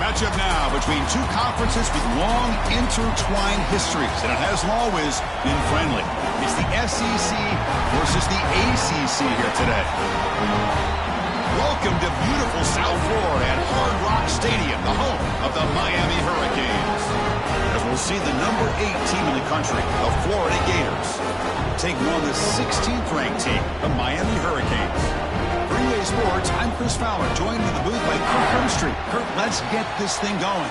Matchup now between two conferences with long intertwined histories, and it hasn't always been friendly. It's the SEC versus the ACC here today. Welcome to beautiful South Florida at Hard Rock Stadium, the home of the Miami Hurricanes. As we'll see the number 8 team in the country, the Florida Gators, taking on the 16th ranked team, the Miami Hurricanes. For EA Sports, I'm Chris Fowler, joined in the booth by Kirk Hermstreet. Kirk, let's get this thing going.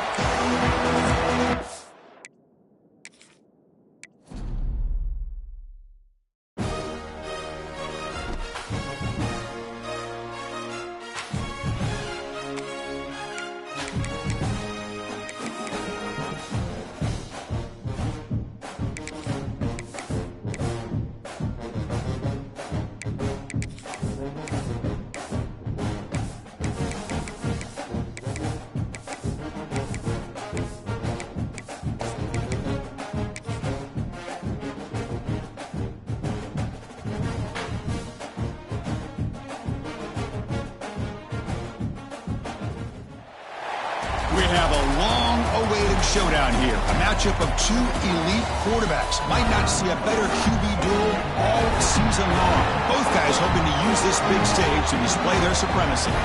We have a long-awaited showdown here. A matchup of two elite quarterbacks. Might not see a better QB duel all season long. Both guys hoping to use this big stage to display their supremacy.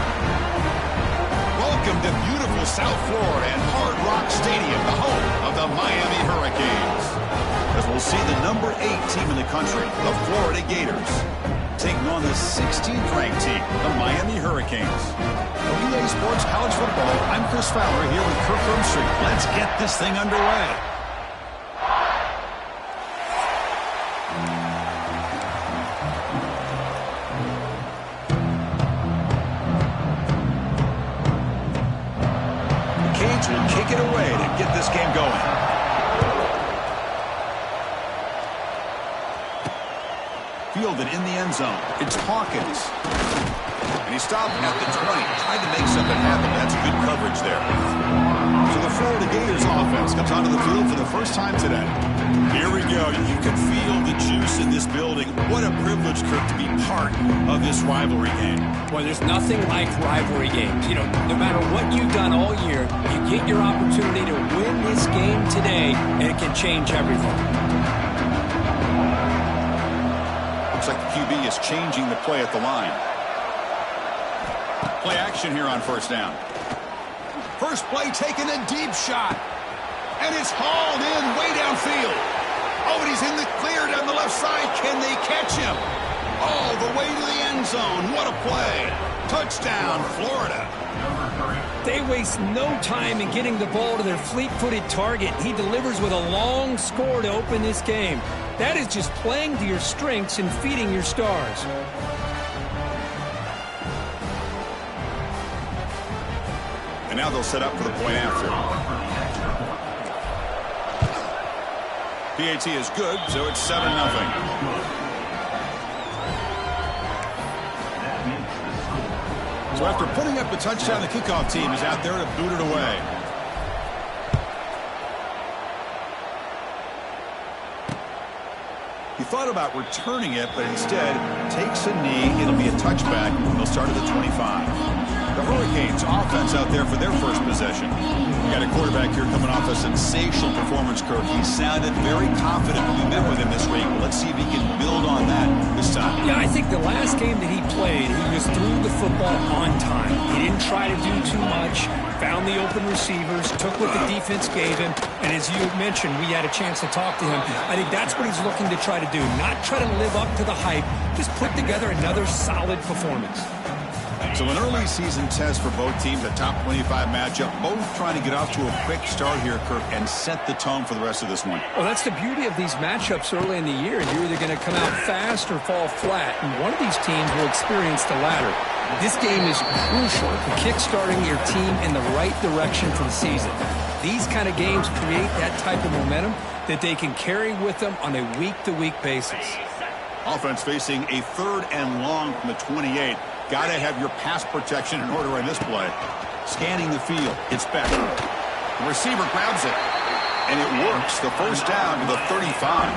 Welcome to beautiful South Florida and Hard Rock Stadium, the home of the Miami Hurricanes. As we'll see the number 8 team in the country, the Florida Gators, taking on the 16th ranked team, the Miami Hurricanes. For EA Sports College Football, I'm Chris Fowler here with Kirk Hermstreet. Let's get this thing underway. The Canes will kick it away to get this game going. Fielded in the end zone. It's Hawkins. And he stopped at the 20. Tried to make something happen. That's good coverage there. So the Florida Gators offense comes onto the field for the first time today. Here we go. You can feel the juice in this building. What a privilege, Kirk, to be part of this rivalry game. Well, there's nothing like rivalry games. You know, no matter what you've done all year, you get your opportunity to win this game today, and it can change everything. Looks like the QB is changing the play at the line. Play action here on first down. First play taking a deep shot. And it's hauled in way downfield. Oh, and he's in the clear down the left side. Can they catch him? All the way to the end zone. What a play. Touchdown, Florida. They waste no time in getting the ball to their fleet-footed target. He delivers with a long score to open this game. That is just playing to your strengths and feeding your stars. And now they'll set up for the point after. PAT is good, so it's 7-0. So after putting up a touchdown, the kickoff team is out there to boot it away. He thought about returning it, but instead takes a knee. It'll be a touchback. They'll start at the 25. The Hurricanes offense out there for their first possession. We got a quarterback here coming off a sensational performance, Kirk. He sounded very confident when we met with him this week. Let's see if he can build on that this time. Yeah, I think the last game that he played, he just threw the football on time. He didn't try to do too much, found the open receivers, took what the defense gave him, and as you mentioned, we had a chance to talk to him. I think that's what he's looking to try to do, not try to live up to the hype, just put together another solid performance. So an early season test for both teams, a top 25 matchup, both trying to get off to a quick start here, Kirk, and set the tone for the rest of this one. Well, that's the beauty of these matchups early in the year. You're either going to come out fast or fall flat, and one of these teams will experience the latter. This game is crucial for kickstarting your team in the right direction for the season. These kind of games create that type of momentum that they can carry with them on a week-to-week basis. Offense facing a 3rd and long from the 28. Got to have your pass protection in order in this play. Scanning the field. It's back. The receiver grabs it. And it works. The first down to the 35.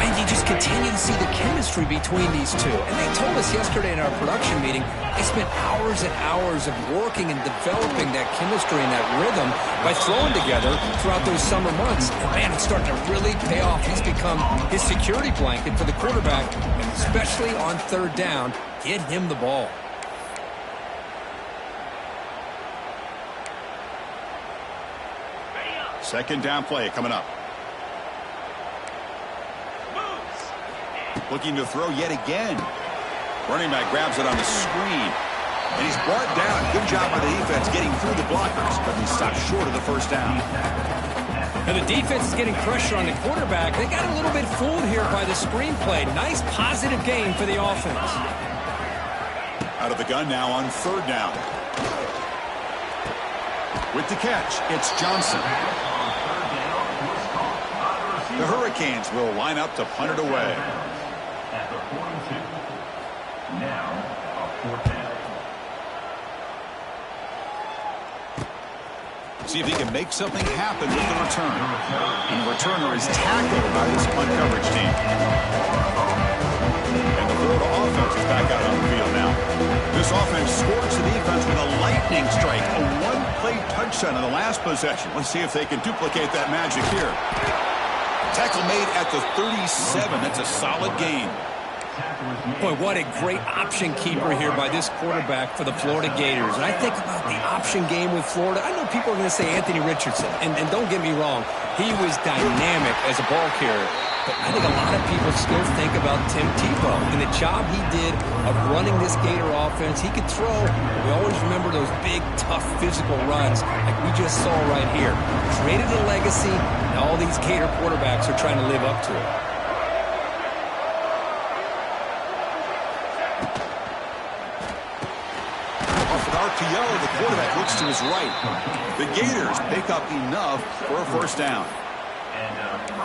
And you just continue to see the chemistry between these two. And they told us yesterday in our production meeting, they spent hours and hours of working and developing that chemistry and that rhythm by throwing together throughout those summer months. And man, it's starting to really pay off. He's become his security blanket for the quarterback, and especially on third down, get him the ball. Second down play coming up. Looking to throw yet again. Running back grabs it on the screen. And he's brought down. Good job by the defense getting through the blockers, but he stopped short of the first down. Now the defense is getting pressure on the quarterback. They got a little bit fooled here by the screen play. Nice positive game for the offense. Out of the gun now on third down. With the catch, it's Johnson. The Hurricanes will line up to punt it away. At the 42. Now, a fourth down. See if he can make something happen with the return. And the returner is tackled by this punt coverage team. And the Florida offense is back out on the field now. This offense scores the defense with a lightning strike. A one-play touchdown in the last possession. Let's see if they can duplicate that magic here. Tackle made at the 37. That's a solid gain. Boy, what a great option keeper here by this quarterback for the Florida Gators. And I think about the option game with Florida. I know people are going to say Anthony Richardson. And don't get me wrong, he was dynamic as a ball carrier. But I think a lot of people still think about Tim Tebow and the job he did of running this Gator offense. He could throw. We always remember those big, tough, physical runs like we just saw right here. Created a legacy, and all these Gator quarterbacks are trying to live up to it. Off an RPO, the quarterback looks to his right. The Gators pick up enough for a first down.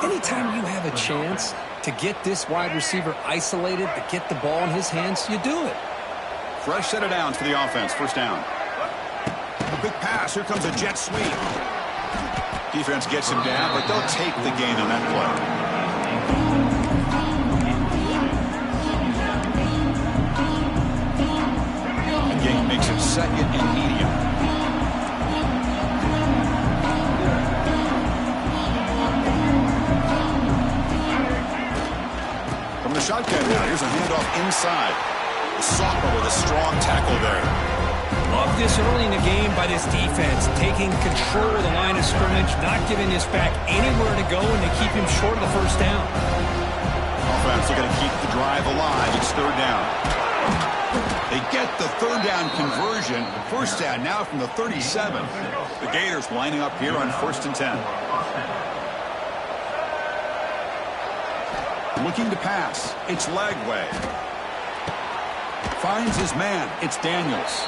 Anytime you have a chance to get this wide receiver isolated, to get the ball in his hands, you do it. Fresh set of downs for the offense. First down. A quick pass. Here comes a jet sweep. Defense gets him down, but they'll take the gain on that play. The gain makes it second and medium. The shotgun now. Here's a handoff inside. The sophomore with a strong tackle there. Love this early in the game by this defense, taking control of the line of scrimmage, not giving this back anywhere to go, and they keep him short of the first down. Offense looking to keep the drive alive. It's third down. They get the third down conversion. First down now from the 37. The Gators lining up here on 1st and 10. Looking to pass. It's Lagway. Finds his man. It's Daniels.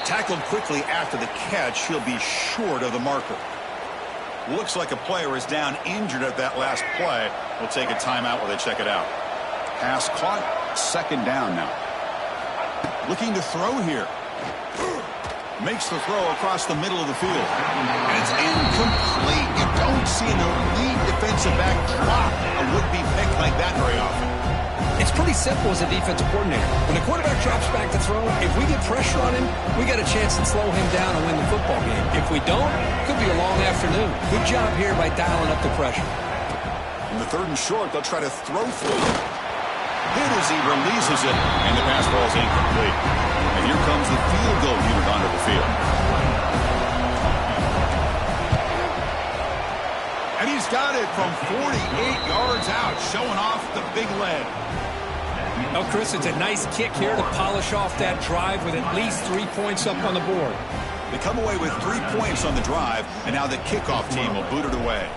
Tackled quickly after the catch. He'll be short of the marker. Looks like a player is down injured at that last play. We'll take a timeout while they check it out. Pass caught. Second down now. Looking to throw here. Makes the throw across the middle of the field. And it's incomplete. You don't see an elite defensive back drop a would-be pick like that very often. It's pretty simple as a defensive coordinator. When the quarterback drops back to throw, if we get pressure on him, we got a chance to slow him down and win the football game. If we don't, could be a long afternoon. Good job here by dialing up the pressure. In the third and short, they'll try to throw for it. Hit as he releases it, and the pass ball is incomplete. And here comes the field goal unit onto the field. And he's got it from 48 yards out, showing off the big leg. Well, Chris, it's a nice kick here to polish off that drive with at least 3 points up on the board. They come away with 3 points on the drive, and now the kickoff team will boot it away.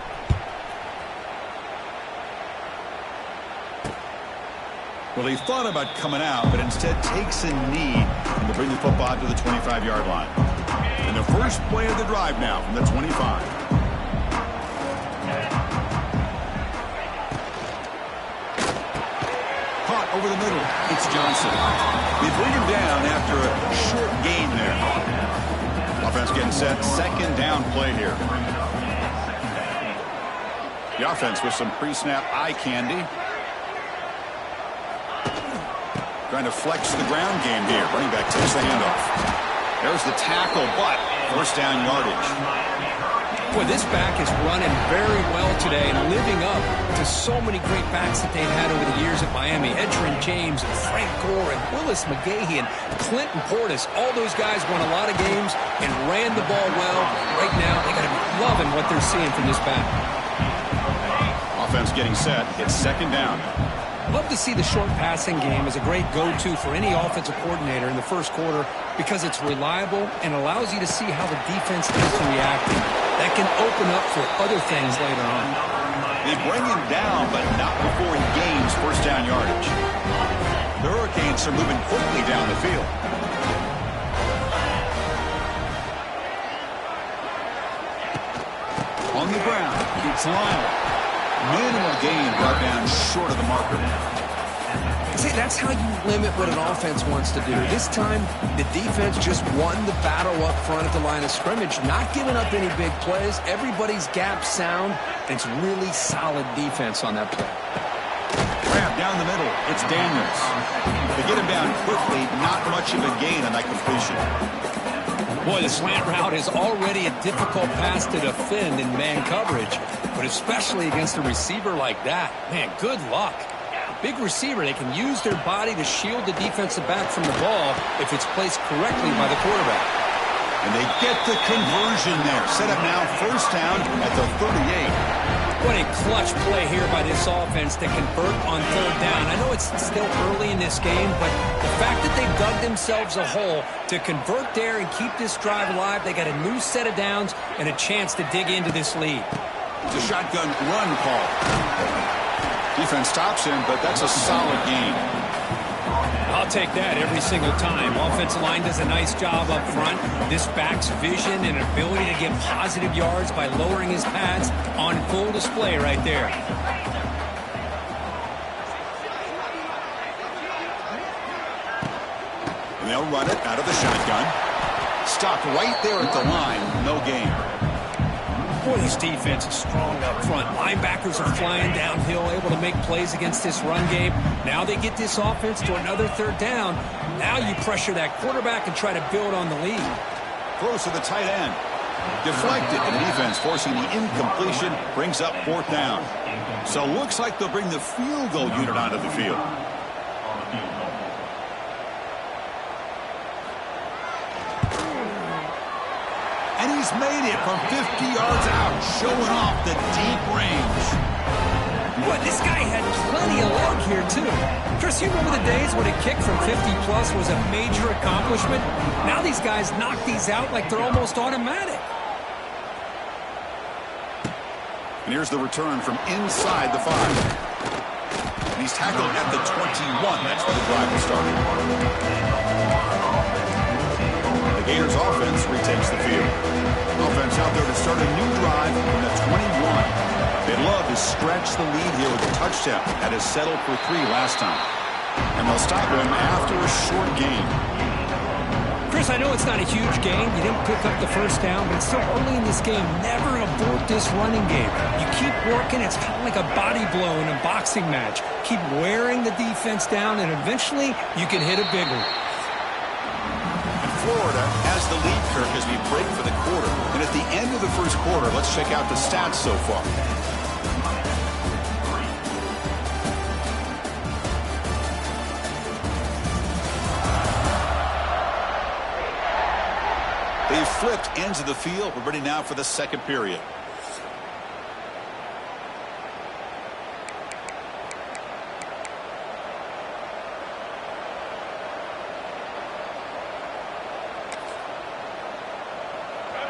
Well, he thought about coming out, but instead takes a knee to bring the football to the 25-yard line. And the first play of the drive now from the 25. Caught over the middle. It's Johnson. They bring him down after a short gain there. Offense getting set. Second down play here. The offense with some pre-snap eye candy. Trying to flex the ground game here. Running back takes the handoff. There's the tackle, but first down yardage. Boy, this back is running very well today and living up to so many great backs that they've had over the years at Miami. Edgerrin James and Frank Gore and Willis McGahee and Clinton Portis. All those guys won a lot of games and ran the ball well. Right now, they got to be loving what they're seeing from this back. Offense getting set. It's second down. Love to see the short passing game as a great go-to for any offensive coordinator in the first quarter because it's reliable and allows you to see how the defense is reacting. That can open up for other things later on. They bring him down, but not before he gains first down yardage. The Hurricanes are moving quickly down the field. On the ground, it's Lyle. Minimal gain brought down short of the marker. See, that's how you limit what an offense wants to do. This time, the defense just won the battle up front at the line of scrimmage, not giving up any big plays. Everybody's gap sound, and it's really solid defense on that play. Grab down the middle. It's Daniels. They get him down quickly. Not much of a gain on that completion. Boy, the slant route is already a difficult pass to defend in man coverage, but especially against a receiver like that. Man, good luck. Big receiver, they can use their body to shield the defensive back from the ball if it's placed correctly by the quarterback. And they get the conversion there. Set up now first down at the 38. What a clutch play here by this offense to convert on third down. I know it's still early in this game, but the fact that they've dug themselves a hole to convert there and keep this drive alive, they got a new set of downs and a chance to dig into this lead. It's a shotgun run call. Defense stops him, but that's a solid gain. I'll take that every single time. Offensive line does a nice job up front. This back's vision and ability to get positive yards by lowering his pads on full display right there. And they'll run it out of the shotgun. Stopped right there at the line. No gain. Boy, this defense is strong up front. Linebackers are flying downhill, able to make plays against this run game. Now they get this offense to another third down. Now you pressure that quarterback and try to build on the lead. Close to the tight end. Deflected, and the defense forcing the incompletion brings up fourth down. So looks like they'll bring the field goal unit onto the field. And he's made it from 50 yards out, showing off the deep range. Boy, this guy had plenty of leg here, too. Chris, you remember the days when a kick from 50-plus was a major accomplishment? Now these guys knock these out like they're almost automatic. And here's the return from inside the 5. And he's tackled at the 21. That's where the drive will start. The Gators offense retakes the field. Offense out there to start a new drive from the 21. They'd love to stretch the lead here with a touchdown. That is settled for 3 last time. And they'll stop him after a short gain. Chris, I know it's not a huge gain. You didn't pick up the first down, but it's still early in this game. Never abort this running game. You keep working. It's kind of like a body blow in a boxing match. Keep wearing the defense down, and eventually you can hit a big one. Florida has the lead, Kirk, as we break for the quarter. And at the end of the first quarter, let's check out the stats so far. They've flipped ends of the field. We're ready now for the second period.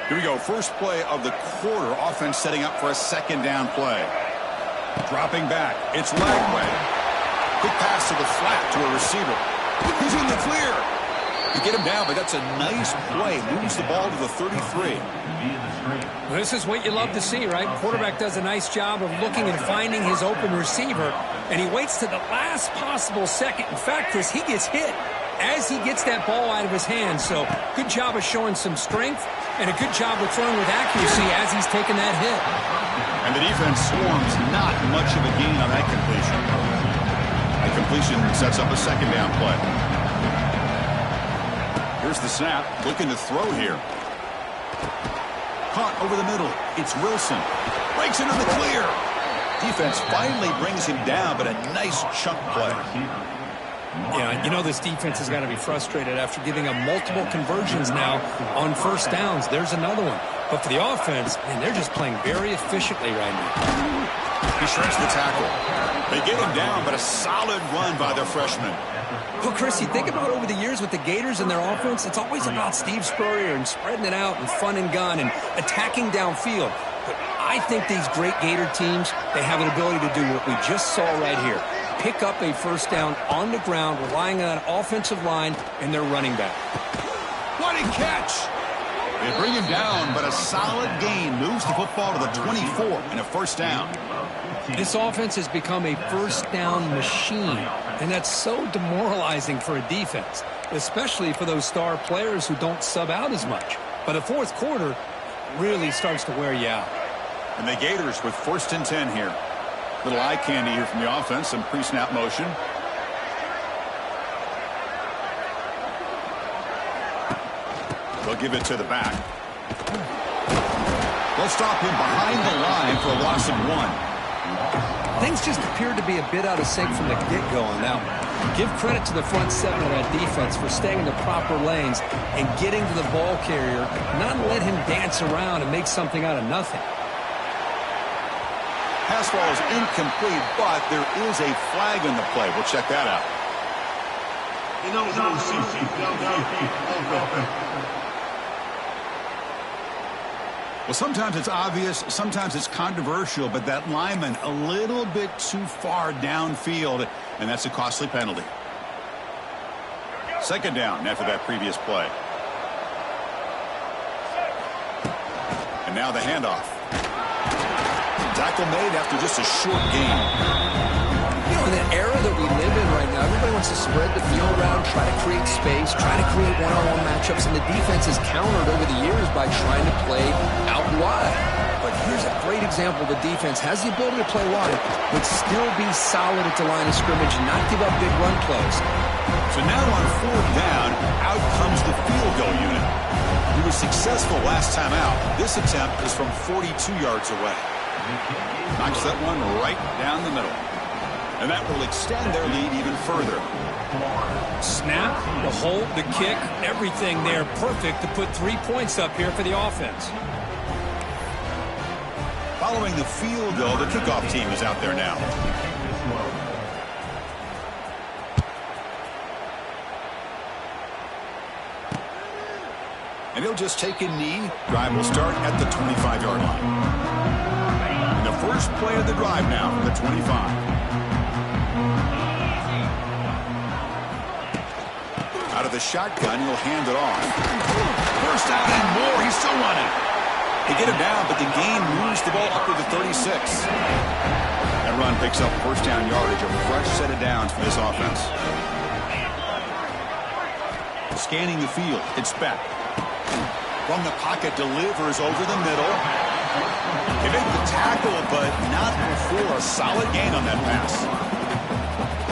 Here we go. First play of the quarter. Offense setting up for a second down play. Dropping back. It's Lagway. Quick pass to the flat to a receiver. He's in the clear. You get him down, but that's a nice play. Moves the ball to the 33. Well, this is what you love to see, right? Quarterback does a nice job of looking and finding his open receiver, and he waits to the last possible second. In fact, Chris, he gets hit as he gets that ball out of his hands. So good job of showing some strength and a good job of throwing with accuracy as he's taking that hit. And the defense swarms, not much of a gain on that completion. A completion sets up a second down play. Here's the snap. Looking to throw here. Caught over the middle. It's Wilson. Breaks into the clear. Defense finally brings him down, but a nice chunk play. Yeah, you know this defense has got to be frustrated after giving up multiple conversions now on first downs. There's another one. But for the offense, man, they're just playing very efficiently right now. He shrinks the tackle. They get him down, but a solid run by their freshman. Well, Chris, you think about over the years with the Gators and their offense, it's always about Steve Spurrier and spreading it out and fun and gun and attacking downfield. But I think these great Gator teams, they have an ability to do what we just saw right here. Pick up a first down on the ground, relying on an offensive line and their running back. What a catch! They bring him down, but a solid gain moves the football to the 24 and a first down. This offense has become a first down machine, and that's so demoralizing for a defense, especially for those star players who don't sub out as much. But the fourth quarter really starts to wear you out. And the Gators with first and 10 here. Little eye candy here from the offense, some pre-snap motion. They'll give it to the back. They'll stop him behind the line for a loss of 1. Things just appeared to be a bit out of sync from the get-go on that one. Give credit to the front seven of that defense for staying in the proper lanes and getting to the ball carrier, not let him dance around and make something out of nothing. Pass ball is incomplete, but there is a flag in the play. We'll check that out. Well, sometimes it's obvious, sometimes it's controversial, but that lineman a little bit too far downfield, and that's a costly penalty. Second down after that previous play. And now the handoff. Tackle made after just a short gain. You know, in the era that we live in right now, everybody wants to spread the field around, try to create space, try to create one-on-one matchups, and the defense has countered over the years by trying to play out wide. But here's a great example. The defense has the ability to play wide, but still be solid at the line of scrimmage and not give up big run plays. So now on fourth down, out comes the field goal unit. He was successful last time out. This attempt is from 42 yards away. Knocks that one right down the middle. And that will extend their lead even further. Snap, the hold, the kick, everything there perfect to put 3 points up here for the offense. Following the field goal, the kickoff team is out there now. And he'll just take a knee. Drive will start at the 25-yard line. And the first play of the drive now from the 25. Out of the shotgun, he'll hand it off. First down and more. He's still running. They get him down, but the gain moves the ball up to the 36. That run picks up first down yardage, a fresh set of downs for this offense. Scanning the field, it's Beck. From the pocket, delivers over the middle. They make the tackle, but not before a solid gain on that pass.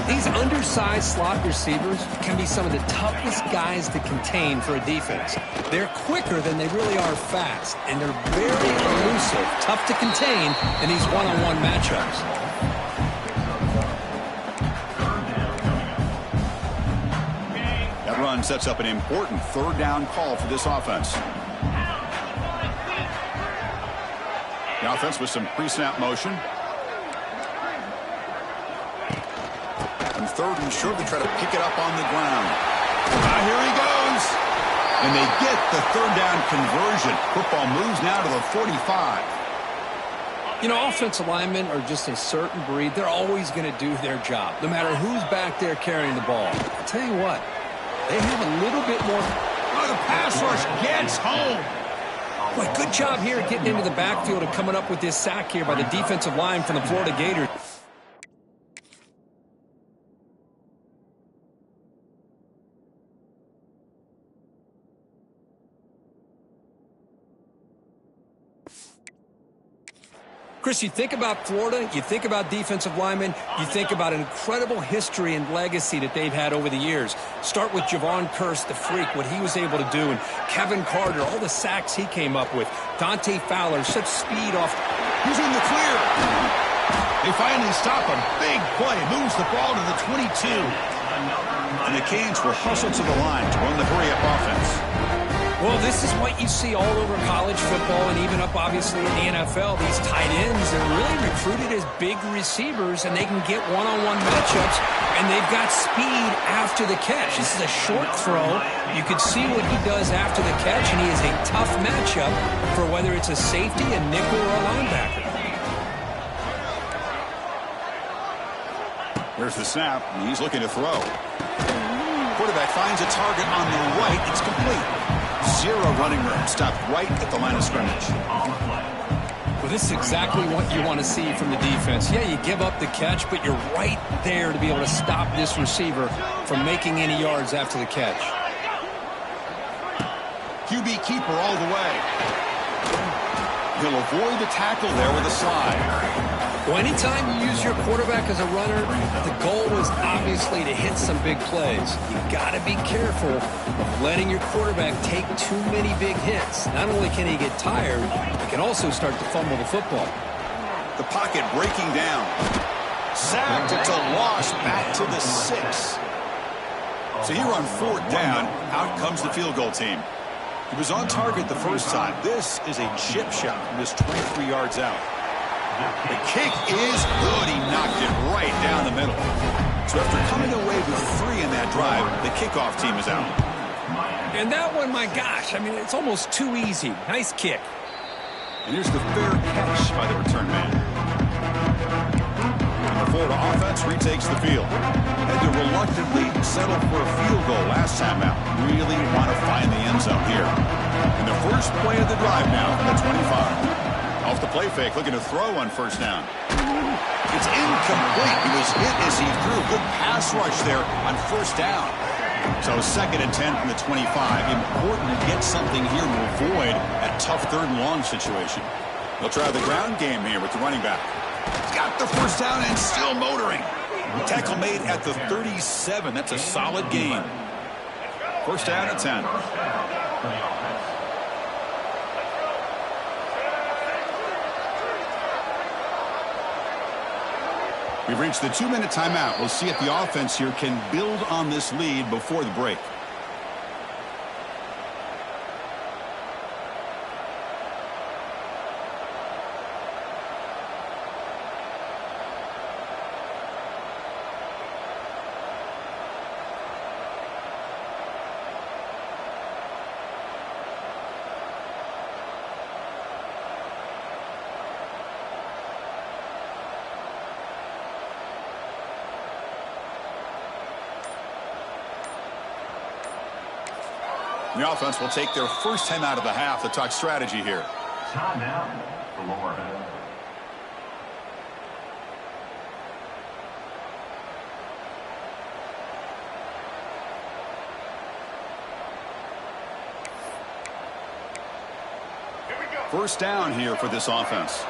These undersized slot receivers can be some of the toughest guys to contain for a defense. They're quicker than they really are fast, and they're very elusive, tough to contain in these one-on-one matchups. That run sets up an important third down call for this offense. The offense with some pre-snap motion. And third and short, they try to pick it up on the ground. Here he goes. And they get the third down conversion. Football moves now to the 45. You know, offensive linemen are just a certain breed. They're always going to do their job, no matter who's back there carrying the ball. I'll tell you what, they have a little bit more. Oh, the pass rush gets home. Boy, good job here getting into the backfield and coming up with this sack here by the defensive line from the Florida Gators. Chris, you think about Florida, you think about defensive linemen, you think about an incredible history and legacy that they've had over the years. Start with Javon Kearse, the freak, what he was able to do, and Kevin Carter, all the sacks he came up with. Dante Fowler, such speed off. He's in the clear. They finally stop him. Big play, moves the ball to the 22. And the Canes will hustle to the line to run the hurry-up offense. Well, this is what you see all over college football and even up, obviously, in the NFL. These tight ends, they're really recruited as big receivers, and they can get one-on-one matchups, and they've got speed after the catch. This is a short throw. You could see what he does after the catch, and he is a tough matchup for whether it's a safety, a nickel, or a linebacker. Here's the snap, and he's looking to throw. Quarterback finds a target on the right. It's complete. Zero running room. Stopped right at the line of scrimmage. Well, this is exactly what you want to see from the defense. Yeah, you give up the catch, but you're right there to be able to stop this receiver from making any yards after the catch. QB keeper all the way. He'll avoid the tackle there with a slide. Well, anytime you use your quarterback as a runner, the goal is obviously to hit some big plays. You've got to be careful of letting your quarterback take too many big hits. Not only can he get tired, he can also start to fumble the football. The pocket breaking down. Sacked. It's a loss back to the 6. So here on 4th down, out comes the field goal team. He was on target the first time. This is a chip shot from just 23 yards out. The kick is good. He knocked it right down the middle. So after coming away with 3 in that drive, the kickoff team is out. And that one, my gosh, I mean, it's almost too easy. Nice kick. And here's the fair catch by the return man. And the Florida offense retakes the field. Had to reluctantly settle for a field goal last time out. Really want to find the end zone here. And the first play of the drive now from the 25. Off the play fake, looking to throw on first down. It's incomplete. He was hit as he threw. Good pass rush there on first down. So 2nd and 10 from the 25. Important to get something here to avoid that tough 3rd and long situation. They'll try the ground game here with the running back. He's got the first down and still motoring. Tackle made at the 37. That's a solid gain. First down at 10. We've reached the 2-minute timeout. We'll see if the offense here can build on this lead before the break. The offense will take their first time out of the half to talk strategy here. Timeout, Florida. First down here for this offense.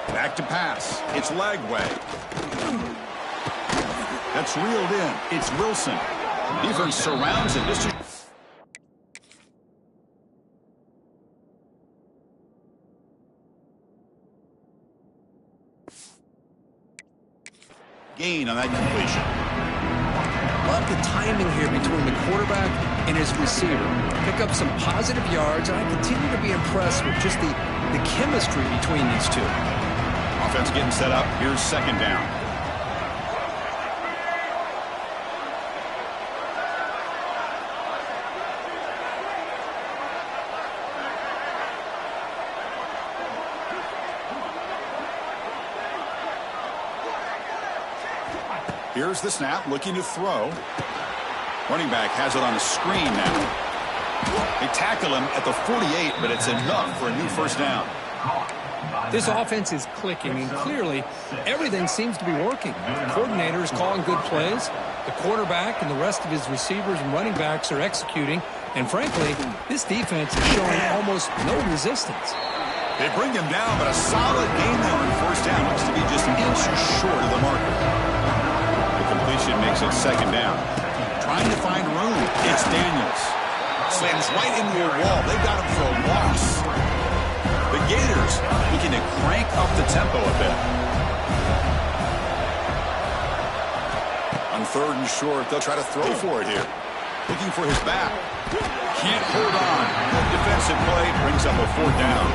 Back to pass. It's Lagway. That's reeled in. It's Wilson. Defense surrounds him. Gain on that completion. Love the timing here between the quarterback and his receiver. Pick up some positive yards, and I continue to be impressed with just the chemistry between these two. Offense getting set up. Here's 2nd down. Here's the snap, looking to throw. Running back has it on the screen now. They tackle him at the 48, but it's enough for a new first down. This offense is clicking, and clearly everything seems to be working. The coordinator is calling good plays. The quarterback and the rest of his receivers and running backs are executing. And frankly, this defense is showing almost no resistance. They bring him down, but a solid gain there on first down. Looks to be just inches short of the marker. The completion makes it second down. Trying to find room. It's Daniels. Slams right into a wall. They got him for a loss. The Gators looking to crank up the tempo a bit. On third and short, they'll try to throw for it here. Looking for his back. Can't hold on. Good defensive play brings up a fourth down.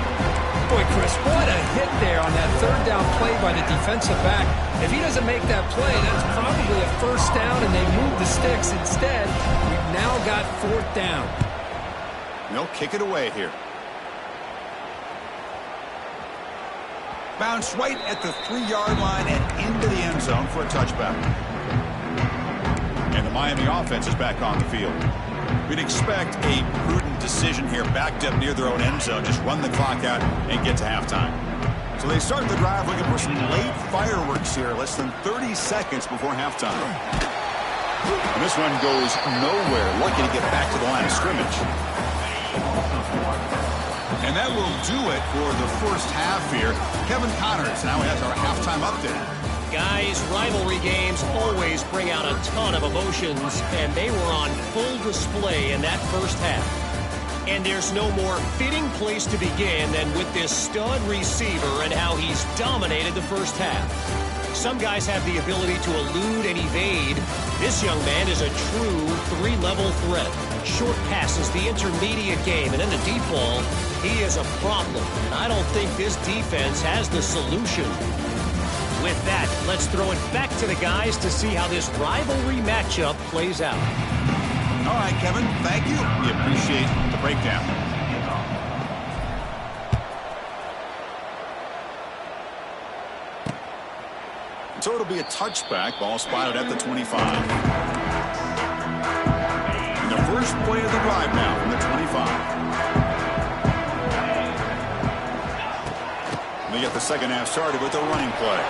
Boy, Chris, what a hit there on that third down play by the defensive back. If he doesn't make that play, that's probably a first down, and they move the sticks. Instead, we've now got fourth down. They'll kick it away here. Bounce right at the 3-yard line and into the end zone for a touchback. And the Miami offense is back on the field. We'd expect a prudent decision here, backed up near their own end zone. Just run the clock out and get to halftime. So they start the drive looking for some late fireworks here, less than 30 seconds before halftime. And this one goes nowhere. Lucky to get back to the line of scrimmage. And that will do it for the first half here. Kevin Connors now has our halftime update. Guys, rivalry games always bring out a ton of emotions, and they were on full display in that first half. And there's no more fitting place to begin than with this stud receiver and how he's dominated the first half. Some guys have the ability to elude and evade. This young man is a true 3-level threat. Short passes, the intermediate game, and in the deep ball, he is a problem. And I don't think this defense has the solution. With that, let's throw it back to the guys to see how this rivalry matchup plays out. All right, Kevin, thank you. We appreciate the breakdown. So it'll be a touchback. Ball spotted at the 25. And the first play of the drive now from the 25. They get the second half started with a running play.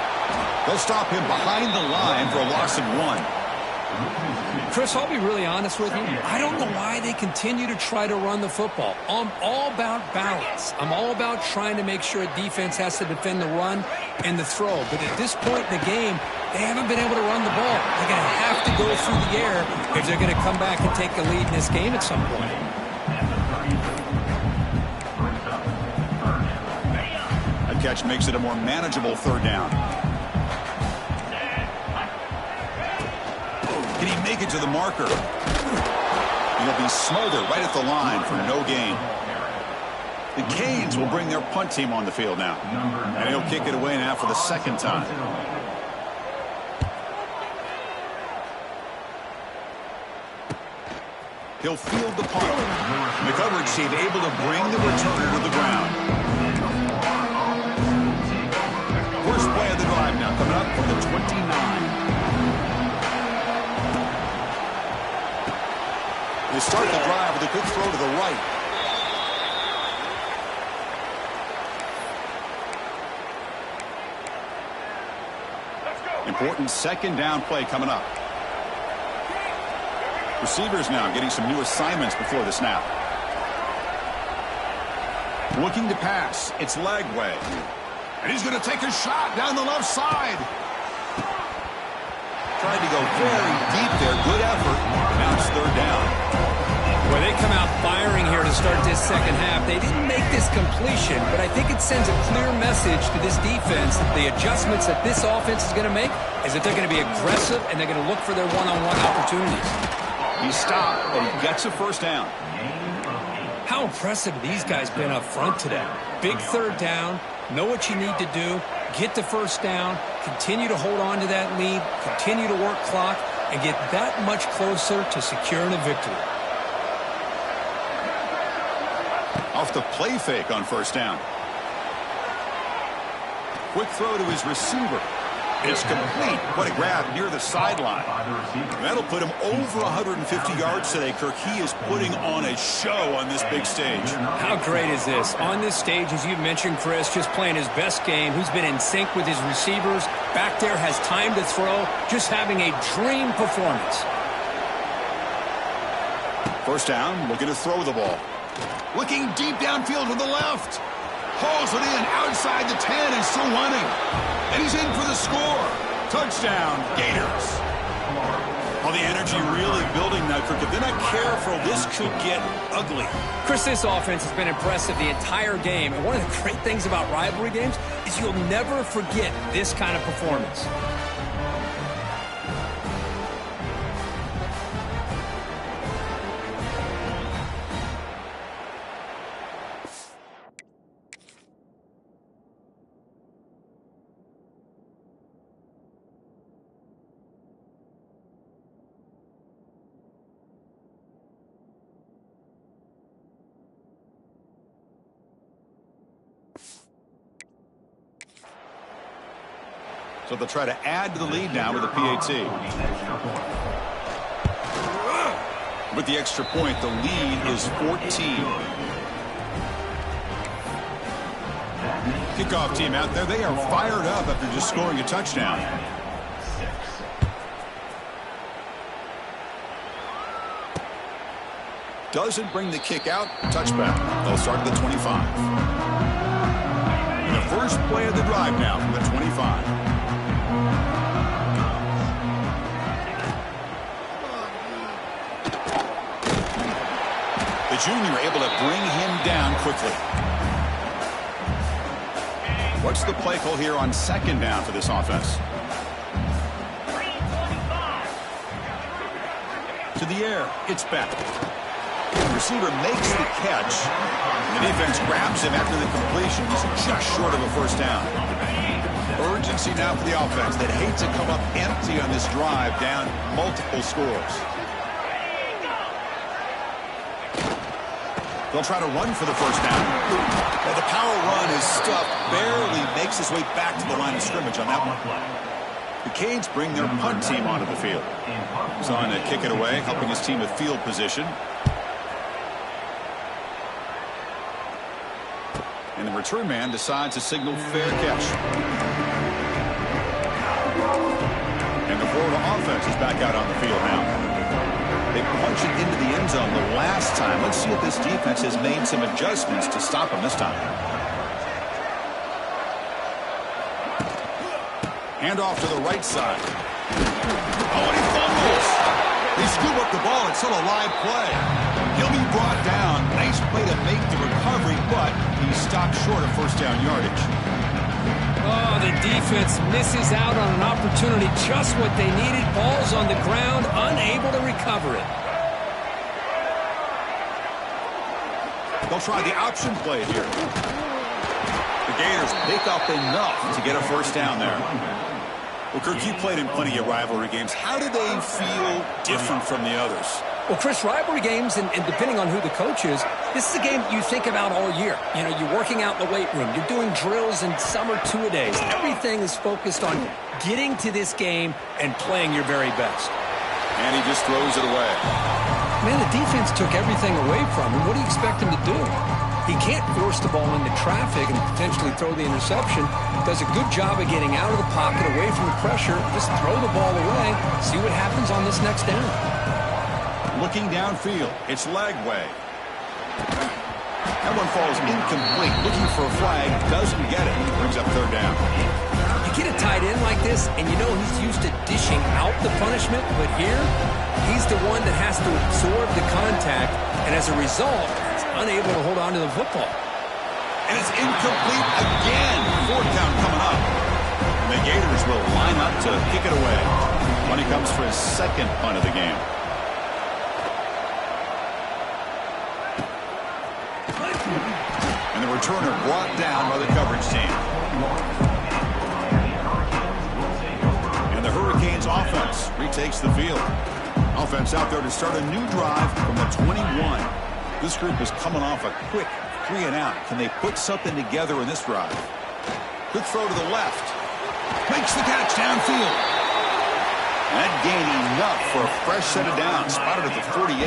They'll stop him behind the line for a loss of 1. Chris, I'll be really honest with you. I don't know why they continue to try to run the football. I'm all about balance. I'm all about trying to make sure a defense has to defend the run and the throw. But at this point in the game, they haven't been able to run the ball. They're going to have to go through the air if they're going to come back and take the lead in this game at some point. A catch makes it a more manageable third down. Can he make it to the marker? He'll be smothered right at the line for no gain. The Canes will bring their punt team on the field now. And he'll kick it away now for the second time. He'll field the punt. And the coverage team able to bring the returner to the ground. First play of the drive now coming up from the 29. They start the drive with a quick throw to the right. Important second down play coming up. Receivers now getting some new assignments before the snap. Looking to pass. It's Lagway. And he's going to take a shot down the left side. Tried to go very deep there. Good effort. Now it's third down. Well, they come out firing here to start this second half. They didn't make this completion, but I think it sends a clear message to this defense that the adjustments that this offense is going to make is that they're going to be aggressive and they're going to look for their one-on-one opportunities. He stopped, but he gets a first down. How impressive have these guys been up front today? Big third down, know what you need to do, get the first down, continue to hold on to that lead, continue to work clock, and get that much closer to securing a victory. Off the play fake on first down. Quick throw to his receiver. It's complete. What a grab near the sideline. That'll put him over 150 yards today, Kirk. He is putting on a show on this big stage. How great is this? On this stage, as you mentioned, Chris, just playing his best game. He's been in sync with his receivers. Back there, has time to throw. Just having a dream performance. First down, looking to throw the ball. Looking deep downfield to the left. Hauls it in outside the 10 and still running. And he's in for the score. Touchdown, Gators. Well, the energy really building now. If they're not careful, this could get ugly. Chris, this offense has been impressive the entire game. And one of the great things about rivalry games is you'll never forget this kind of performance. So they'll try to add to the lead now with a PAT. With the extra point, the lead is 14. Kickoff team out there. They are fired up after just scoring a touchdown. Doesn't bring the kick out. Touchback. They'll start at the 25. And the first play of the drive now from the 25. The junior able to bring him down quickly. What's the play call here on second down for this offense? To the air. It's back. The receiver makes the catch. The defense grabs him after the completion. He's just short of a first down. Urgency now for the offense that hates to come up empty on this drive, down multiple scores. They'll try to run for the first down. Well, the power run is stuffed. Barely makes his way back to the line of scrimmage on that one. The Canes bring their punt team onto the field. He's on to kick it away, helping his team with field position. And the return man decides to signal fair catch. And the Florida offense is back out on the field now. They punch it into the end zone the last time. Let's see if this defense has made some adjustments to stop them this time. Hand off to the right side. Oh, and he fumbles. They scoop up the ball. It's still a live play. He'll be brought down. Nice play to make the recovery, but he's stopped short of first down yardage. Oh, the defense misses out on an opportunity, just what they needed. Ball's on the ground, unable to recover it. They'll try the option play here. The Gators pick up enough to get a first down there. Well, Kirk, you played in plenty of rivalry games. How do they feel different from the others? Well, Chris, rivalry games, and depending on who the coach is, this is a game you think about all year. You know, you're working out in the weight room. You're doing drills and summer two-a-days. Everything is focused on getting to this game and playing your very best. And he just throws it away. Man, the defense took everything away from him. What do you expect him to do? He can't force the ball into traffic and potentially throw the interception. Does a good job of getting out of the pocket, away from the pressure. Just throw the ball away. See what happens on this next down. Looking downfield, it's Lagway. That one falls incomplete. Looking for a flag, doesn't get it. Brings up third down. You get a tight end like this, and you know he's used to dishing out the punishment, but here, he's the one that has to absorb the contact, and as a result, he's unable to hold on to the football. And it's incomplete again. Fourth down coming up. And the Gators will line up to kick it away. When he comes for his second punt of the game. And the returner brought down by the coverage team. And the Hurricanes offense retakes the field. Offense out there to start a new drive from the 21. This group is coming off a quick 3-and-out. Can they put something together in this drive? Quick throw to the left. Makes the catch downfield. That gain enough for a fresh set of downs. Spotted at the 48.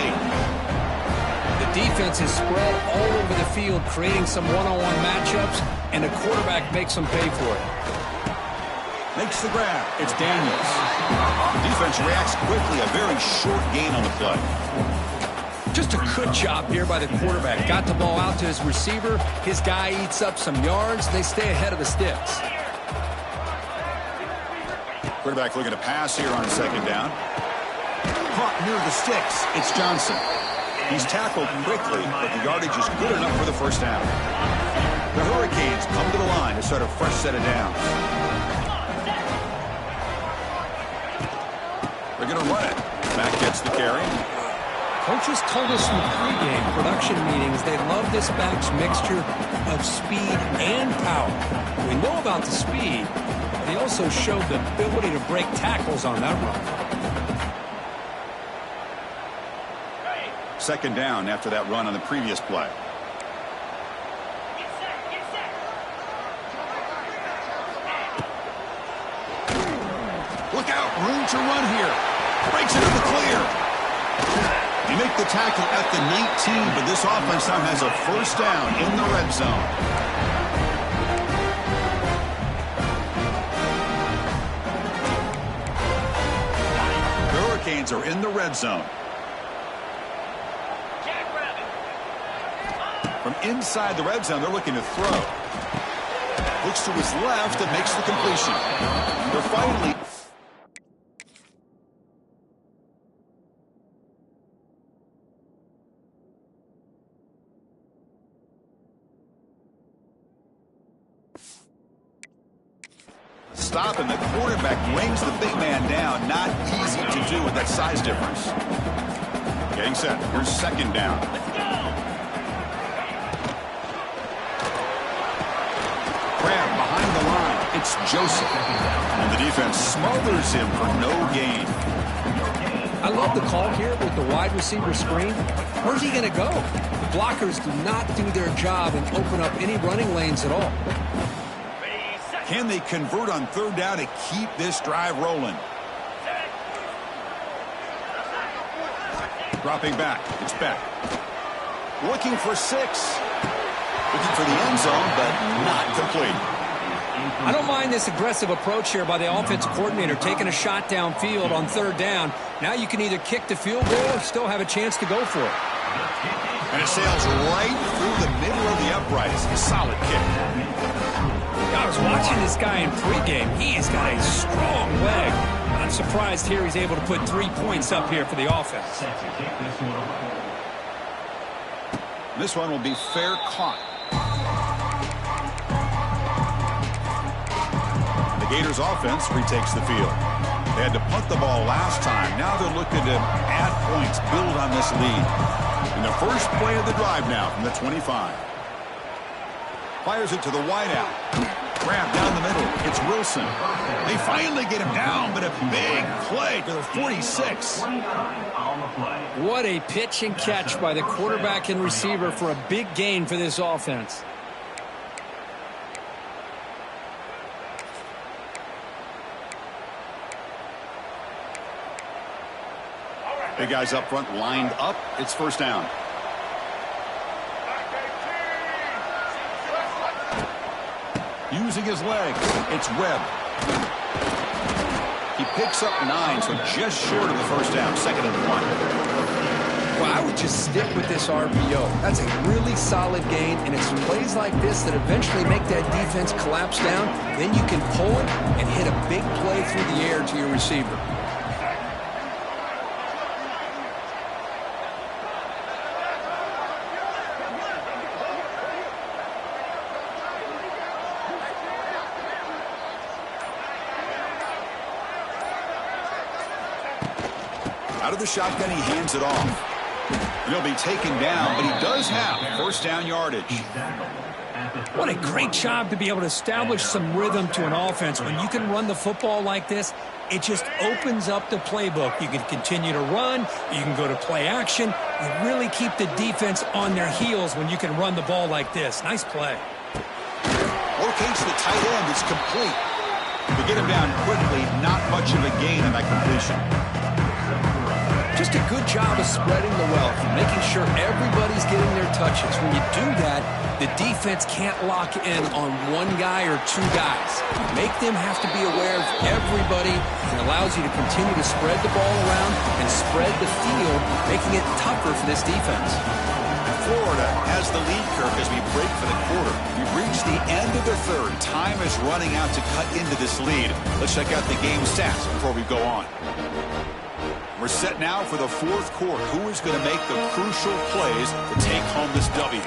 The defense is spread all over the field, creating some one-on-one matchups, and the quarterback makes them pay for it. Makes the grab. It's Daniels. The defense reacts quickly. A very short gain on the play. Just a good job here by the quarterback. Got the ball out to his receiver. His guy eats up some yards. They stay ahead of the sticks. Quarterback looking to pass here on second down. Caught near the sticks. It's Johnson. He's tackled quickly, but the yardage is good enough for the first down. The Hurricanes come to the line to start a fresh set of downs. They're going to run it. Mack gets the carry. Coaches told us in pregame production meetings they love this back's mixture of speed and power. We know about the speed, but he also showed the ability to break tackles on that run. Second down after that run on the previous play. Look out, room to run here. Breaks into the clear. They make the tackle at the 19, but this offense now has a first down in the red zone. The Hurricanes are in the red zone. From inside the red zone, they're looking to throw. Looks to his left and makes the completion. They're finally... Stop, and the quarterback brings the big man down. Not easy to do with that size difference. Getting set. Here's second down. Grab behind the line. It's Joseph. And the defense smothers him for no gain. I love the call here with the wide receiver screen. Where's he going to go? The blockers do not do their job and open up any running lanes at all. Can they convert on third down to keep this drive rolling? Dropping back. It's back. Looking for 6. Looking for the end zone, but not complete. I don't mind this aggressive approach here by the offensive coordinator, taking a shot downfield on third down. Now you can either kick the field goal or still have a chance to go for it. And it sails right through the middle of the uprights. Solid kick. I was watching this guy in pregame. He has got a strong leg. I'm surprised here he's able to put 3 points up here for the offense. This one will be fair caught. The Gators offense retakes the field. They had to punt the ball last time. Now they're looking to add points, build on this lead. In the first play of the drive now from the 25. Fires it to the wideout. Grab down the middle. It's Wilson. They finally get him down, but a big play to the 46. What a pitch and catch by the quarterback and receiver for a big gain for this offense. Big guys up front lined up. It's first down. Using his legs, it's Webb. He picks up 9, so just short of the first down. Second and 1. Well, I would just stick with this RPO. That's a really solid gain, and it's plays like this that eventually make that defense collapse down. Then you can pull it and hit a big play through the air to your receiver. Out of the shotgun, he hands it off. He'll be taken down, but he does have first down yardage. What a great job to be able to establish some rhythm to an offense. When you can run the football like this, it just opens up the playbook. You can continue to run. You can go to play action. You really keep the defense on their heels when you can run the ball like this. Nice play. Locates the tight end. It's complete. To get him down quickly, not much of a gain on that completion. Just just a good job of spreading the wealth and making sure everybody's getting their touches. When you do that, the defense can't lock in on one guy or two guys. Make them have to be aware of everybody, and allows you to continue to spread the ball around and spread the field, making it tougher for this defense. Florida has the lead, Kirk, as we break for the quarter. We've reached the end of the third. Time is running out to cut into this lead. Let's check out the game stats before we go on. We're set now for the fourth quarter. Who is going to make the crucial plays to take home this W?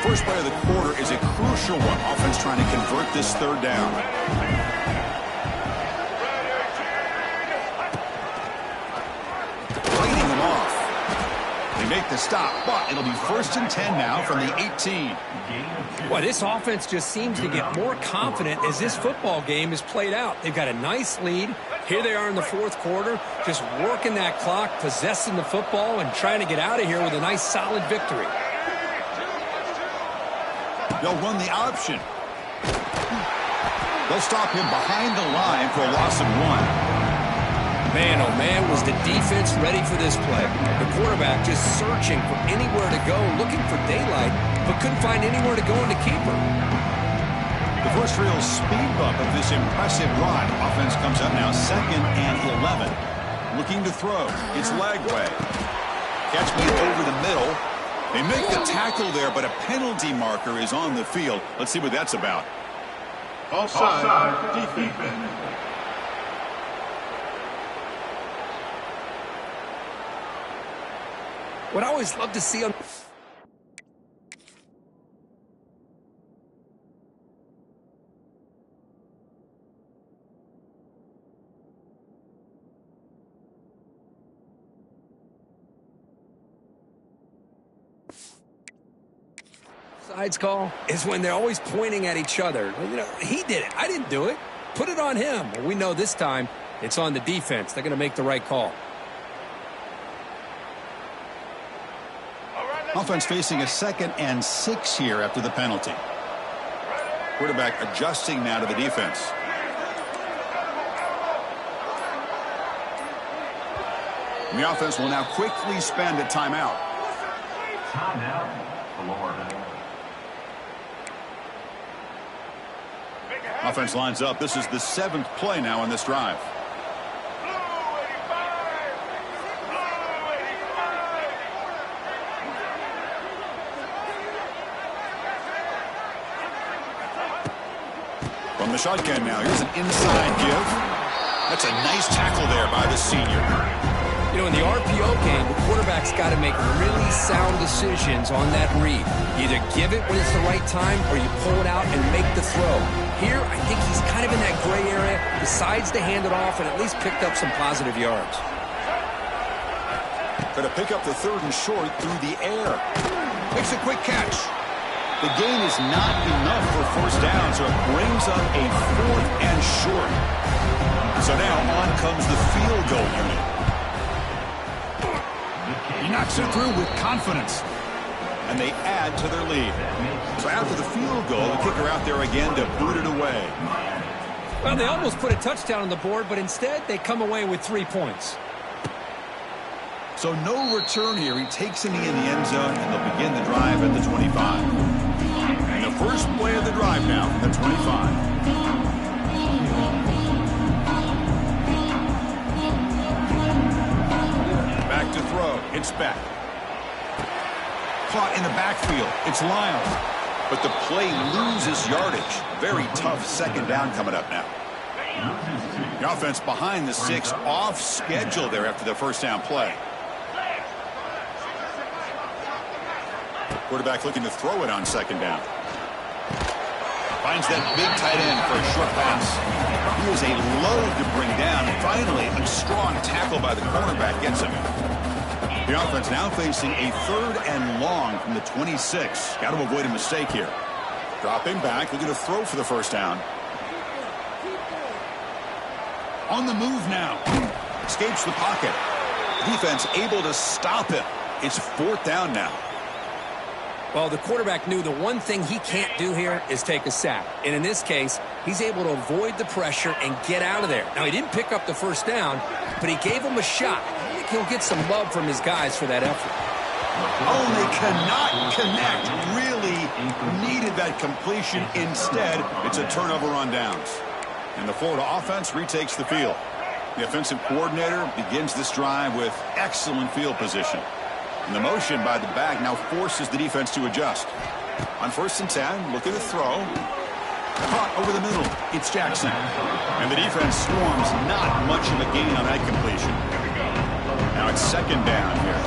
First play of the quarter is a crucial one. Offense trying to convert this third down. Make the stop, but it'll be 1st and 10 now from the 18. Well, this offense just seems to get more confident as this football game is played out. They've got a nice lead. Here they are in the fourth quarter, just working that clock, possessing the football, and trying to get out of here with a nice, solid victory. They'll run the option. They'll stop him behind the line for a loss of 1. Man, oh man, was the defense ready for this play. The quarterback just searching for anywhere to go, looking for daylight, but couldn't find anywhere to go in the keeper. The first real speed bump of this impressive drive. Offense comes up now 2nd and 11. Looking to throw. It's Lagway. Catch made over the middle. They make the tackle there, but a penalty marker is on the field. Let's see what that's about. Offside defense. What I always love to see on sides call is when they're always pointing at each other. You know, he did it. I didn't do it. Put it on him. Well, we know this time it's on the defense. They're going to make the right call. Offense facing a 2nd and 6 here after the penalty. Quarterback adjusting now to the defense. And the offense will now quickly spend a timeout. Timeout, Florida. Offense lines up. This is the 7th play now on this drive. From the shotgun now, here's an inside give. That's a nice tackle there by the senior. You know, in the RPO game, the quarterback's got to make really sound decisions on that read. You either give it when it's the right time or you pull it out and make the throw. Here, I think he's kind of in that gray area, decides to hand it off and at least picked up some positive yards. Going to pick up the 3rd and short through the air. Makes a quick catch. The gain is not enough for 1st down, so it brings up a 4th and short. So now on comes the field goal unit. He knocks it through with confidence. And they add to their lead. So after the field goal, the kicker out there again to boot it away. Well, they almost put a touchdown on the board, but instead they come away with 3 points. So no return here. He takes it in the end zone, and they'll begin the drive at the 25. And the first play of the drive now from the 25. Back to throw. It's back. Caught in the backfield. It's Lyles. But the play loses yardage. Very tough 2nd down coming up now. The offense behind the 6, off schedule there after the 1st down play. Quarterback looking to throw it on 2nd down. Finds that big tight end for a short pass. He was a load to bring down. And finally, a strong tackle by the cornerback gets him. The offense now facing a 3rd and long from the 26. Got to avoid a mistake here. Dropping back, looking to throw for the 1st down. On the move now. Escapes the pocket. Defense able to stop him. It's 4th down now. Well, the quarterback knew the one thing he can't do here is take a sack. And in this case, he's able to avoid the pressure and get out of there. Now, he didn't pick up the first down, but he gave him a shot. I think he'll get some love from his guys for that effort. Oh, they cannot connect. Really needed that completion. Instead, it's a turnover on downs. And the Florida offense retakes the field. The offensive coordinator begins this drive with excellent field position. And the motion by the back now forces the defense to adjust. On 1st and 10, look at the throw. Caught over the middle. It's Jackson. And the defense swarms. Not much of a gain on that completion. Now it's 2nd down here.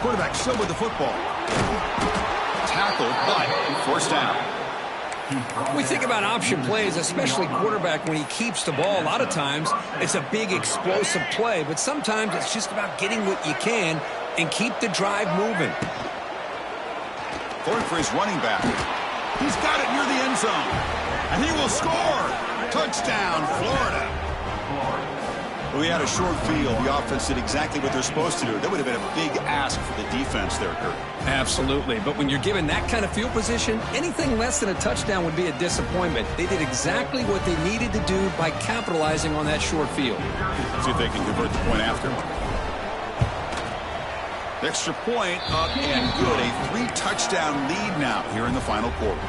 Quarterback still with the football. Tackled, but 1st down. We think about option plays, especially quarterback, when he keeps the ball. A lot of times, it's a big explosive play, but sometimes it's just about getting what you can and keep the drive moving. Going for his running back. He's got it near the end zone. And he will score. Touchdown, Florida. We had a short field. The offense did exactly what they're supposed to do. That would have been a big ask for the defense there, Kurt. Absolutely. But when you're given that kind of field position, anything less than a touchdown would be a disappointment. They did exactly what they needed to do by capitalizing on that short field. See if they can convert the point after. Extra point up and good. A 3-touchdown lead now here in the final quarter.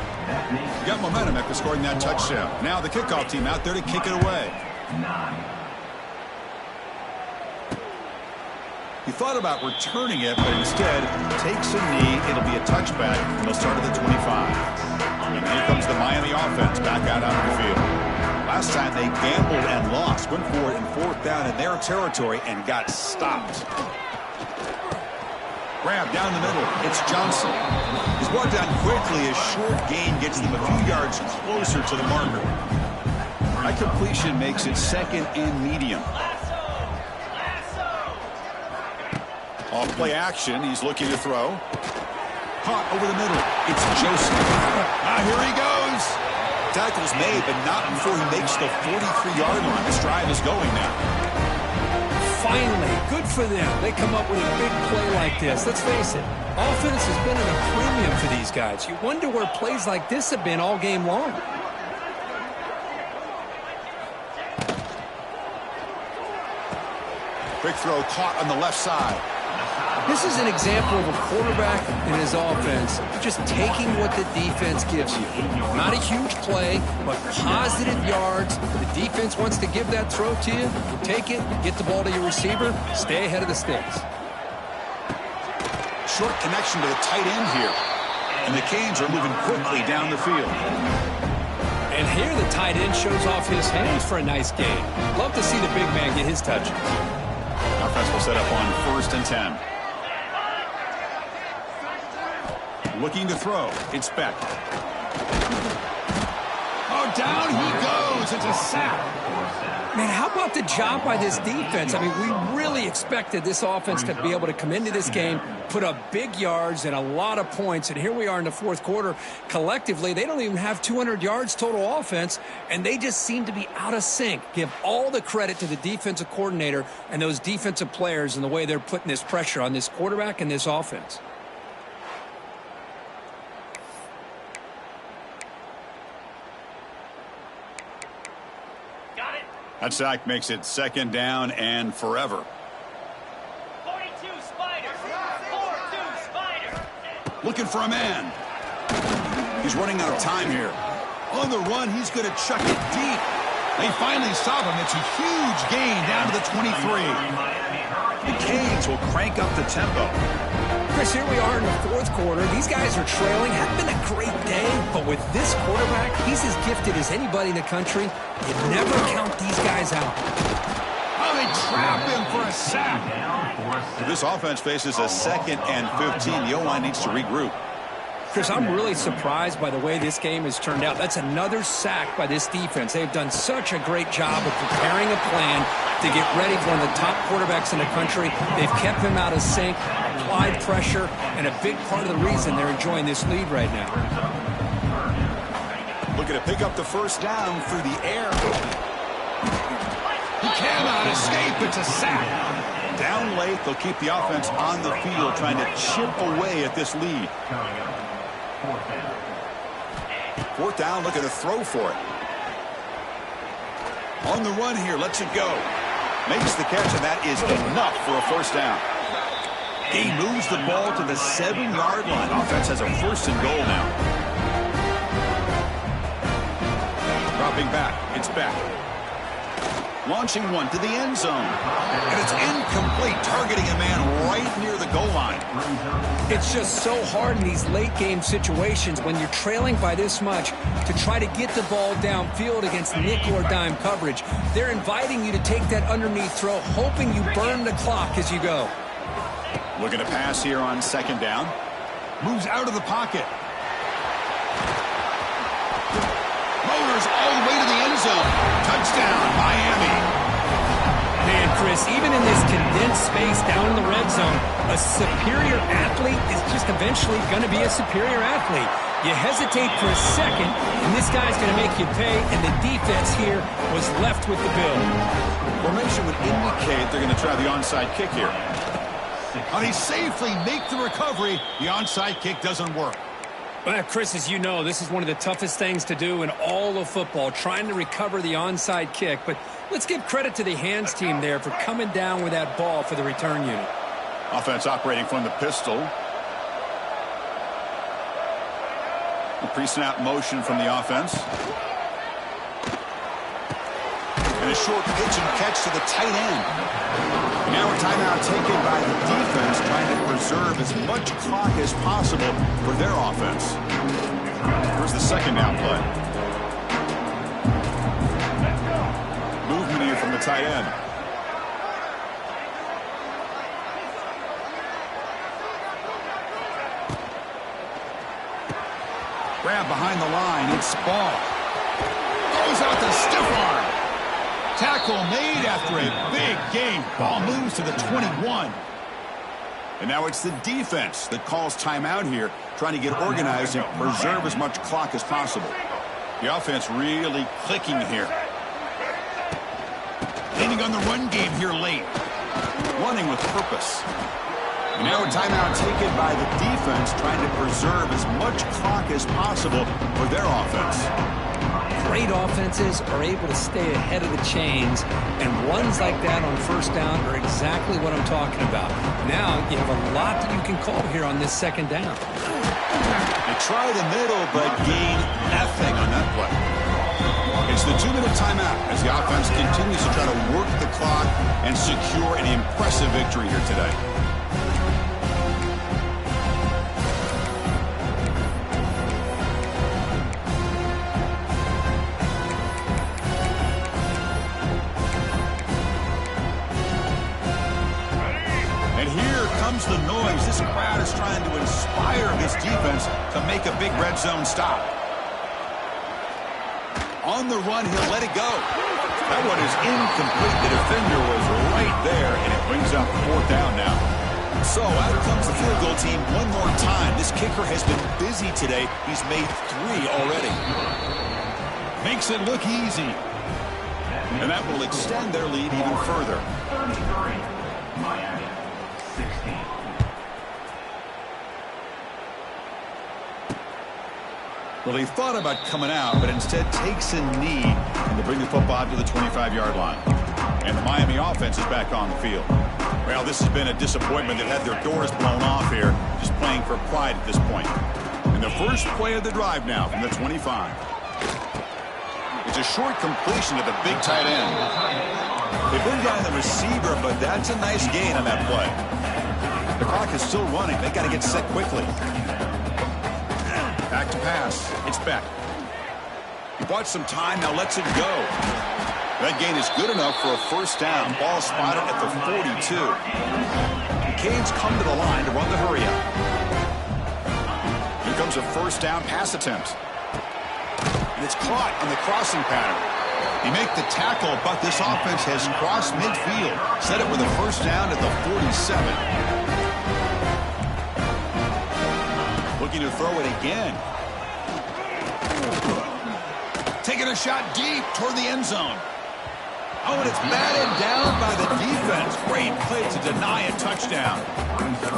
You got momentum after scoring that touchdown. Now the kickoff team out there to kick it away. He thought about returning it, but instead takes a knee. It'll be a touchback, and they'll start at the 25. And here comes the Miami offense back out onto the field. Last time they gambled and lost. Went for it in 4th down in their territory and got stopped. Grab down the middle. It's Johnson. He's brought down quickly. A short gain gets them a few yards closer to the marker. That completion makes it 2nd and medium. Off play action. He's looking to throw. Caught over the middle. It's Joseph. Here he goes. Tackle's made, but not before he makes the 43-yard line. This drive is going now. Finally, good for them. They come up with a big play like this. Let's face it, offense has been at a premium for these guys. You wonder where plays like this have been all game long. Quick throw caught on the left side. This is an example of a quarterback and his offense just taking what the defense gives you. Not a huge play, but positive yards. The defense wants to give that throw to you. You take it, get the ball to your receiver, stay ahead of the sticks. Short connection to the tight end here. And the Canes are moving quickly down the field. And here the tight end shows off his hands for a nice gain. Love to see the big man get his touches. Offense will set up on 1st and 10. Looking to throw. It's Beck. Oh, down he goes. It's a sack. Man, how about the job by this defense? I mean, we really expected this offense to be able to come into this game, put up big yards and a lot of points. And here we are in the 4th quarter. Collectively, they don't even have 200 yards total offense, and they just seem to be out of sync. Give all the credit to the defensive coordinator and those defensive players and the way they're putting this pressure on this quarterback and this offense. That sack makes it 2nd down and forever. 42 Spider. 42 Spider. Looking for a man. He's running out of time here. On the run, he's going to chuck it deep. They finally stop him. It's a huge gain down to the 23. The Canes will crank up the tempo. Chris, here we are in the 4th quarter. These guys are trailing. Hasn't been a great day, but with this quarterback, he's as gifted as anybody in the country. You never count these guys out. Oh, they trap him for a sack. This offense faces a 2nd and 15. The O-line needs to regroup. Chris, I'm really surprised by the way this game has turned out. That's another sack by this defense. They've done such a great job of preparing a plan to get ready for one of the top quarterbacks in the country. They've kept him out of sync, applied pressure, and a big part of the reason they're enjoying this lead right now. Looking to pick up the 1st down through the air. He cannot escape. It's a sack. Down late, they'll keep the offense on the field, trying to chip away at this lead. Fourth down, looking to throw for it. On the run here, lets it go. Makes the catch, and that is enough for a first down. He moves the ball to the 7-yard line. Offense has a first and goal now. Dropping back. It's back. Launching one to the end zone. And it's incomplete, targeting a man right near the goal line. It's just so hard in these late-game situations when you're trailing by this much to try to get the ball downfield against nickel or dime coverage. They're inviting you to take that underneath throw, hoping you burn the clock as you go. Looking to pass here on second down. Moves out of the pocket. Motors all the way to the end zone. Touchdown, Miami. Man, Chris, even in this condensed space down in the red zone, a superior athlete is just eventually going to be a superior athlete. You hesitate for a second, and this guy's going to make you pay, and the defense here was left with the bill. Formation would indicate they're going to try the onside kick here. And he safely makes the recovery. The onside kick doesn't work. Well, Chris, as you know, this is one of the toughest things to do in all of football, trying to recover the onside kick. But let's give credit to the hands team there for coming down with that ball for the return unit. Offense operating from the pistol. The pre-snap motion from the offense. And a short pitch and catch to the tight end. Now a timeout taken by the defense, trying to preserve as much clock as possible for their offense. Here's the second down play. Movement here from the tight end. Grab behind the line. It's Ball. Goes out the stiff arm. Tackle made after a big gain. Ball moves to the 21. And now it's the defense that calls timeout here, trying to get organized and preserve as much clock as possible. The offense really clicking here. Leaning on the run game here late. Running with purpose. And now a timeout taken by the defense, trying to preserve as much clock as possible for their offense. Great offenses are able to stay ahead of the chains, and runs like that on first down are exactly what I'm talking about. Now you have a lot that you can call here on this second down. They try the middle, but gain nothing on that play. It's the 2-minute timeout as the offense continues to try to work the clock and secure an impressive victory here today. The noise. This crowd is trying to inspire this defense to make a big red zone stop. On the run, he'll let it go. That one is incomplete. The defender was right there, and it brings up fourth down now. So out comes the field goal team one more time. This kicker has been busy today. He's made 3 already. Makes it look easy. And that will extend their lead even further. 33, Miami, 16. Well, he thought about coming out, but instead takes a knee and to bring the football to the 25-yard line. And the Miami offense is back on the field. Well, this has been a disappointment. They've had their doors blown off here, just playing for pride at this point. And the first play of the drive now from the 25. It's a short completion to the big tight end. They bring down the receiver, but that's a nice gain on that play. The clock is still running. They got to get set quickly. Back to pass. It's Beck. He bought some time, now lets it go. That gain is good enough for a first down. Ball spotted at the 42. The Canes come to the line to run the hurry up. Here comes a first down pass attempt. And it's caught on the crossing pattern. He make the tackle, but this offense has crossed midfield. Set it with a first down at the 47. Looking to throw it again. Taking a shot deep toward the end zone. Oh, and it's batted down by the defense. Great play to deny a touchdown.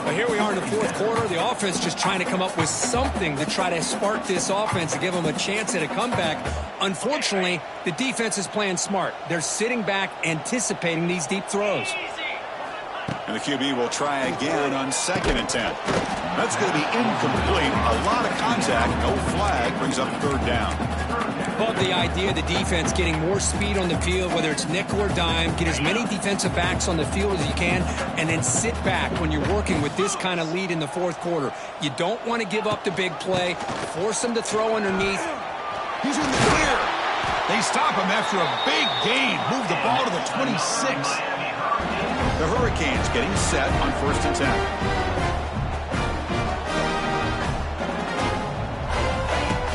Well, here we are in the fourth quarter. The offense just trying to come up with something to try to spark this offense and give them a chance at a comeback. Unfortunately, the defense is playing smart. They're sitting back, anticipating these deep throws. And the QB will try again on 2nd and 10. That's going to be incomplete. A lot of contact. No flag. Brings up 3rd down. Love the idea of the defense getting more speed on the field, whether it's nickel or dime. Get as many defensive backs on the field as you can, and then sit back when you're working with this kind of lead in the fourth quarter. You don't want to give up the big play. Force them to throw underneath. He's in the clear. They stop him after a big gain. Move the ball to the 26. The Hurricanes getting set on 1st and 10.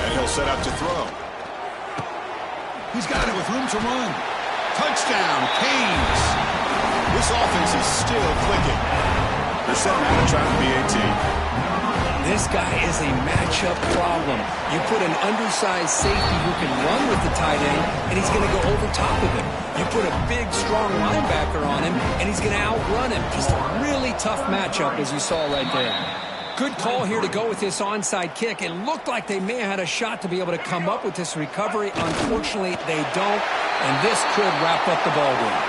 And he'll set up to throw. He's got it with room to run. Touchdown, Canes. This offense is still clicking. They're setting out to try the BAT. This guy is a matchup problem. You put an undersized safety who can run with the tight end, and he's going to go over top of him. You put a big, strong linebacker on him, and he's going to outrun him. Just a really tough matchup, as you saw right there. Good call here to go with this onside kick. It looked like they may have had a shot to be able to come up with this recovery. Unfortunately, they don't, and this could wrap up the ball game.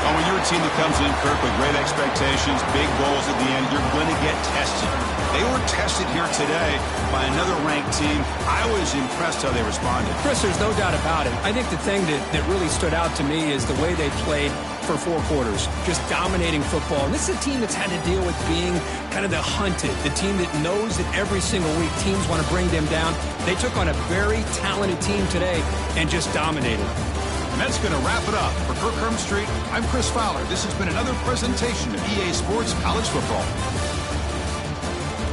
Oh, when you're a team that comes in, Kirk, with great expectations, big goals at the end, you're going to get tested. They were tested here today by another ranked team. I was impressed how they responded. Chris, there's no doubt about it. I think the thing that really stood out to me is the way they played for 4 quarters, just dominating football. And this is a team that's had to deal with being kind of the hunted, the team that knows that every single week teams want to bring them down. They took on a very talented team today and just dominated. And that's going to wrap it up. For Kirk Street, I'm Chris Fowler. This has been another presentation of EA Sports College Football.